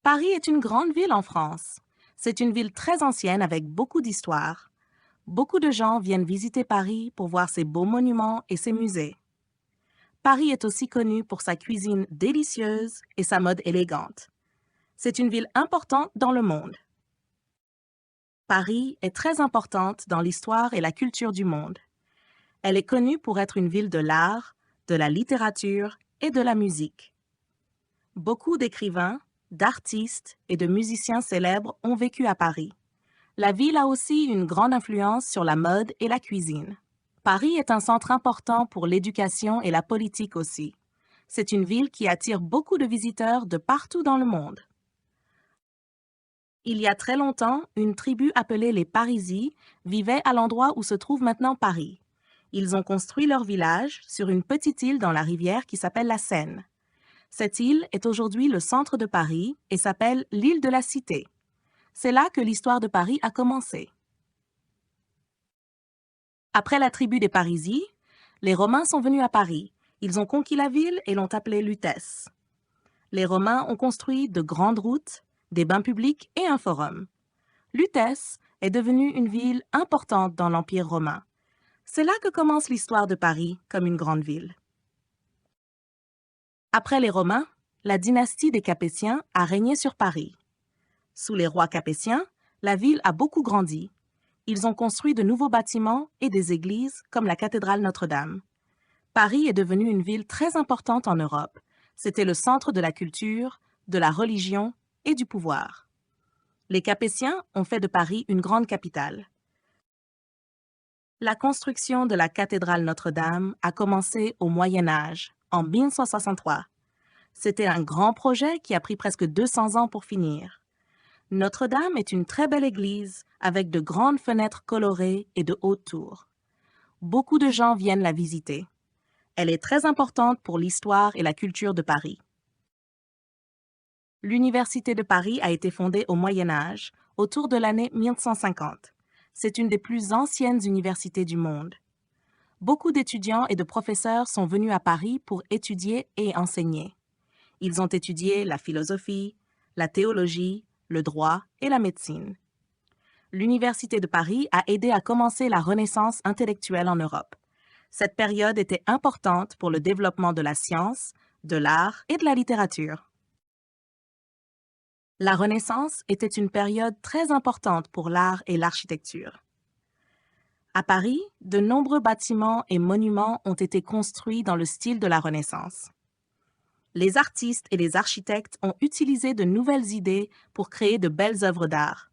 Paris est une grande ville en France. C'est une ville très ancienne avec beaucoup d'histoire. Beaucoup de gens viennent visiter Paris pour voir ses beaux monuments et ses musées. Paris est aussi connu pour sa cuisine délicieuse et sa mode élégante. C'est une ville importante dans le monde. Paris est très importante dans l'histoire et la culture du monde. Elle est connue pour être une ville de l'art, de la littérature et de la musique. Beaucoup d'écrivains, d'artistes et de musiciens célèbres ont vécu à Paris. La ville a aussi une grande influence sur la mode et la cuisine. Paris est un centre important pour l'éducation et la politique aussi. C'est une ville qui attire beaucoup de visiteurs de partout dans le monde. Il y a très longtemps, une tribu appelée les Parisis vivait à l'endroit où se trouve maintenant Paris. Ils ont construit leur village sur une petite île dans la rivière qui s'appelle la Seine. Cette île est aujourd'hui le centre de Paris et s'appelle l'île de la Cité. C'est là que l'histoire de Paris a commencé. Après la tribu des Parisis, les Romains sont venus à Paris. Ils ont conquis la ville et l'ont appelée Lutèce. Les Romains ont construit de grandes routes, des bains publics et un forum. Lutèce est devenue une ville importante dans l'Empire romain. C'est là que commence l'histoire de Paris comme une grande ville. Après les Romains, la dynastie des Capétiens a régné sur Paris. Sous les rois capétiens, la ville a beaucoup grandi. Ils ont construit de nouveaux bâtiments et des églises comme la cathédrale Notre-Dame. Paris est devenue une ville très importante en Europe. C'était le centre de la culture, de la religion et du pouvoir. Les Capétiens ont fait de Paris une grande capitale. La construction de la cathédrale Notre-Dame a commencé au Moyen Âge, en 1563. C'était un grand projet qui a pris presque 200 ans pour finir. Notre-Dame est une très belle église avec de grandes fenêtres colorées et de hautes tours. Beaucoup de gens viennent la visiter. Elle est très importante pour l'histoire et la culture de Paris. L'Université de Paris a été fondée au Moyen Âge, autour de l'année 1150. C'est une des plus anciennes universités du monde. Beaucoup d'étudiants et de professeurs sont venus à Paris pour étudier et enseigner. Ils ont étudié la philosophie, la théologie, le droit et la médecine. L'Université de Paris a aidé à commencer la Renaissance intellectuelle en Europe. Cette période était importante pour le développement de la science, de l'art et de la littérature. La Renaissance était une période très importante pour l'art et l'architecture. À Paris, de nombreux bâtiments et monuments ont été construits dans le style de la Renaissance. Les artistes et les architectes ont utilisé de nouvelles idées pour créer de belles œuvres d'art.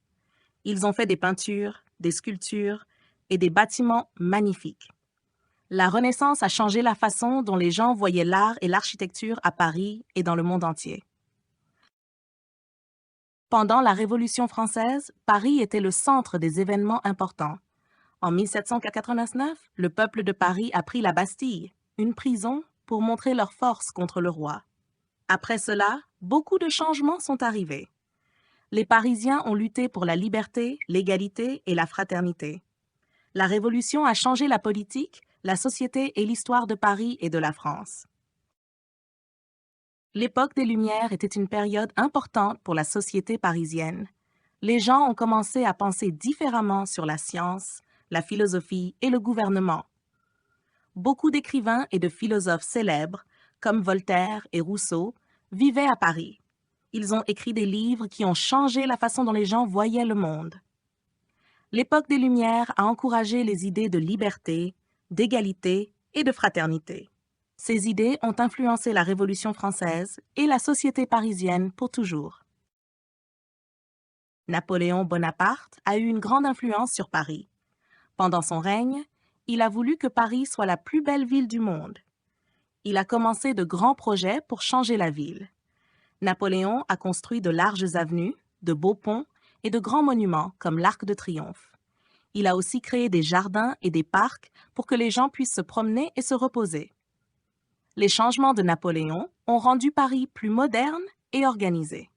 Ils ont fait des peintures, des sculptures et des bâtiments magnifiques. La Renaissance a changé la façon dont les gens voyaient l'art et l'architecture à Paris et dans le monde entier. Pendant la Révolution française, Paris était le centre des événements importants. En 1789, le peuple de Paris a pris la Bastille, une prison, pour montrer leur force contre le roi. Après cela, beaucoup de changements sont arrivés. Les Parisiens ont lutté pour la liberté, l'égalité et la fraternité. La Révolution a changé la politique, la société et l'histoire de Paris et de la France. L'époque des Lumières était une période importante pour la société parisienne. Les gens ont commencé à penser différemment sur la science, la philosophie et le gouvernement. Beaucoup d'écrivains et de philosophes célèbres, comme Voltaire et Rousseau, vivaient à Paris. Ils ont écrit des livres qui ont changé la façon dont les gens voyaient le monde. L'époque des Lumières a encouragé les idées de liberté, d'égalité et de fraternité. Ces idées ont influencé la Révolution française et la société parisienne pour toujours. Napoléon Bonaparte a eu une grande influence sur Paris. Pendant son règne, il a voulu que Paris soit la plus belle ville du monde. Il a commencé de grands projets pour changer la ville. Napoléon a construit de larges avenues, de beaux ponts et de grands monuments comme l'Arc de Triomphe. Il a aussi créé des jardins et des parcs pour que les gens puissent se promener et se reposer. Les changements de Napoléon ont rendu Paris plus moderne et organisé.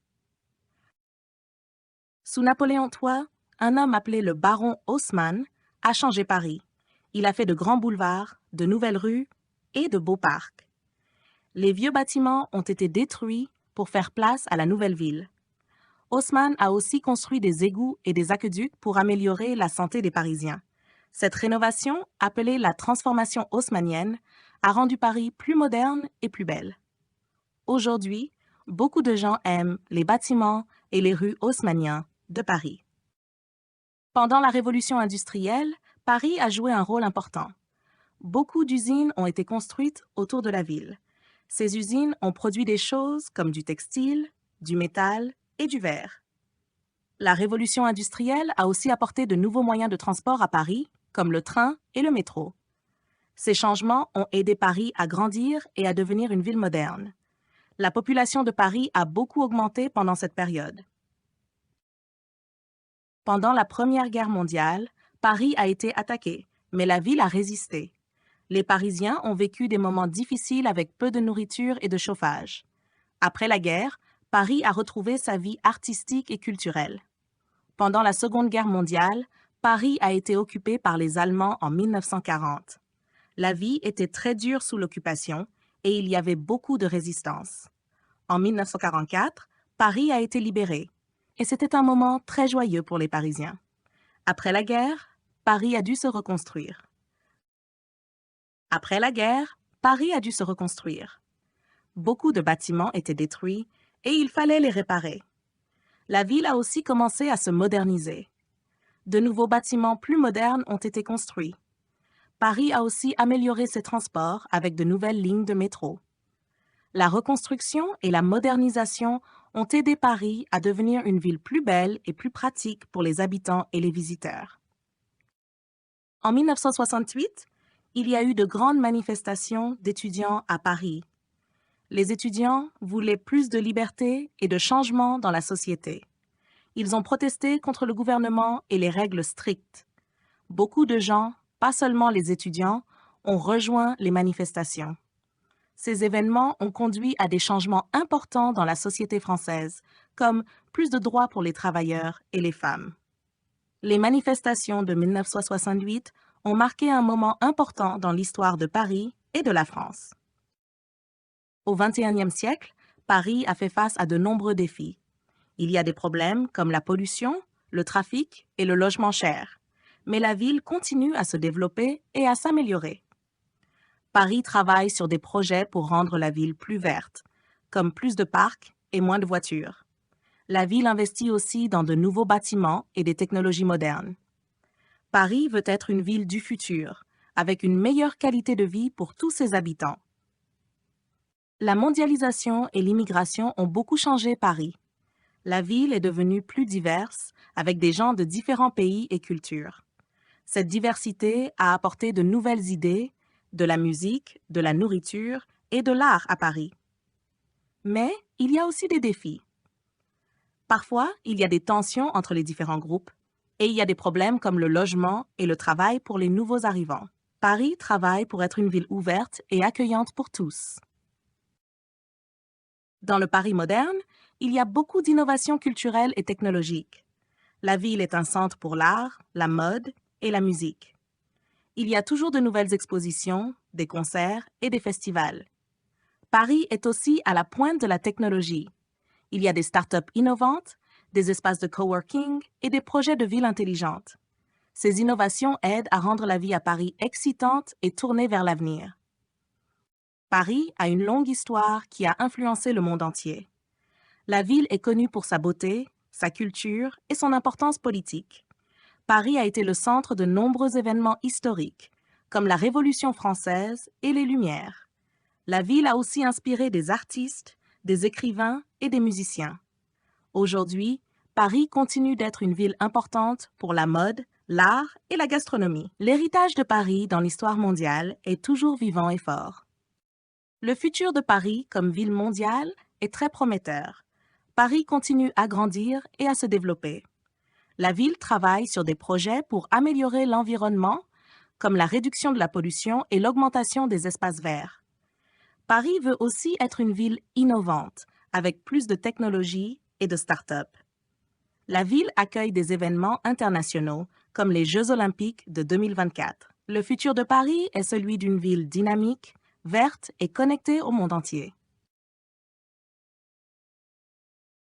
Sous Napoléon III, un homme appelé le baron Haussmann a changé Paris. Il a fait de grands boulevards, de nouvelles rues et de beaux parcs. Les vieux bâtiments ont été détruits pour faire place à la nouvelle ville. Haussmann a aussi construit des égouts et des aqueducs pour améliorer la santé des Parisiens. Cette rénovation, appelée la transformation haussmannienne, a rendu Paris plus moderne et plus belle. Aujourd'hui, beaucoup de gens aiment les bâtiments et les rues haussmanniens de Paris. Pendant la Révolution industrielle, Paris a joué un rôle important. Beaucoup d'usines ont été construites autour de la ville. Ces usines ont produit des choses comme du textile, du métal et du verre. La Révolution industrielle a aussi apporté de nouveaux moyens de transport à Paris, comme le train et le métro. Ces changements ont aidé Paris à grandir et à devenir une ville moderne. La population de Paris a beaucoup augmenté pendant cette période. Pendant la Première Guerre mondiale, Paris a été attaqué, mais la ville a résisté. Les Parisiens ont vécu des moments difficiles avec peu de nourriture et de chauffage. Après la guerre, Paris a retrouvé sa vie artistique et culturelle. Pendant la Seconde Guerre mondiale, Paris a été occupé par les Allemands en 1940. La vie était très dure sous l'occupation et il y avait beaucoup de résistance. En 1944, Paris a été libéré et c'était un moment très joyeux pour les Parisiens. Après la guerre, Paris a dû se reconstruire. Beaucoup de bâtiments étaient détruits et il fallait les réparer. La ville a aussi commencé à se moderniser. De nouveaux bâtiments plus modernes ont été construits. Paris a aussi amélioré ses transports avec de nouvelles lignes de métro. La reconstruction et la modernisation ont aidé Paris à devenir une ville plus belle et plus pratique pour les habitants et les visiteurs. En 1968, il y a eu de grandes manifestations d'étudiants à Paris. Les étudiants voulaient plus de liberté et de changement dans la société. Ils ont protesté contre le gouvernement et les règles strictes. Beaucoup de gens, pas seulement les étudiants, ont rejoint les manifestations. Ces événements ont conduit à des changements importants dans la société française, comme plus de droits pour les travailleurs et les femmes. Les manifestations de 1968 ont marqué un moment important dans l'histoire de Paris et de la France. Au XXIe siècle, Paris a fait face à de nombreux défis. Il y a des problèmes comme la pollution, le trafic et le logement cher. Mais la ville continue à se développer et à s'améliorer. Paris travaille sur des projets pour rendre la ville plus verte, comme plus de parcs et moins de voitures. La ville investit aussi dans de nouveaux bâtiments et des technologies modernes. Paris veut être une ville du futur, avec une meilleure qualité de vie pour tous ses habitants. La mondialisation et l'immigration ont beaucoup changé Paris. La ville est devenue plus diverse, avec des gens de différents pays et cultures. Cette diversité a apporté de nouvelles idées, de la musique, de la nourriture et de l'art à Paris. Mais il y a aussi des défis. Parfois, il y a des tensions entre les différents groupes et il y a des problèmes comme le logement et le travail pour les nouveaux arrivants. Paris travaille pour être une ville ouverte et accueillante pour tous. Dans le Paris moderne, il y a beaucoup d'innovations culturelles et technologiques. La ville est un centre pour l'art, la mode et la musique. Il y a toujours de nouvelles expositions, des concerts et des festivals. Paris est aussi à la pointe de la technologie. Il y a des startups innovantes, des espaces de coworking et des projets de ville intelligente. Ces innovations aident à rendre la vie à Paris excitante et tournée vers l'avenir. Paris a une longue histoire qui a influencé le monde entier. La ville est connue pour sa beauté, sa culture et son importance politique. Paris a été le centre de nombreux événements historiques, comme la Révolution française et les Lumières. La ville a aussi inspiré des artistes, des écrivains et des musiciens. Aujourd'hui, Paris continue d'être une ville importante pour la mode, l'art et la gastronomie. L'héritage de Paris dans l'histoire mondiale est toujours vivant et fort. Le futur de Paris comme ville mondiale est très prometteur. Paris continue à grandir et à se développer. La ville travaille sur des projets pour améliorer l'environnement, comme la réduction de la pollution et l'augmentation des espaces verts. Paris veut aussi être une ville innovante, avec plus de technologies et de start-up. La ville accueille des événements internationaux, comme les Jeux olympiques de 2024. Le futur de Paris est celui d'une ville dynamique, verte et connectée au monde entier.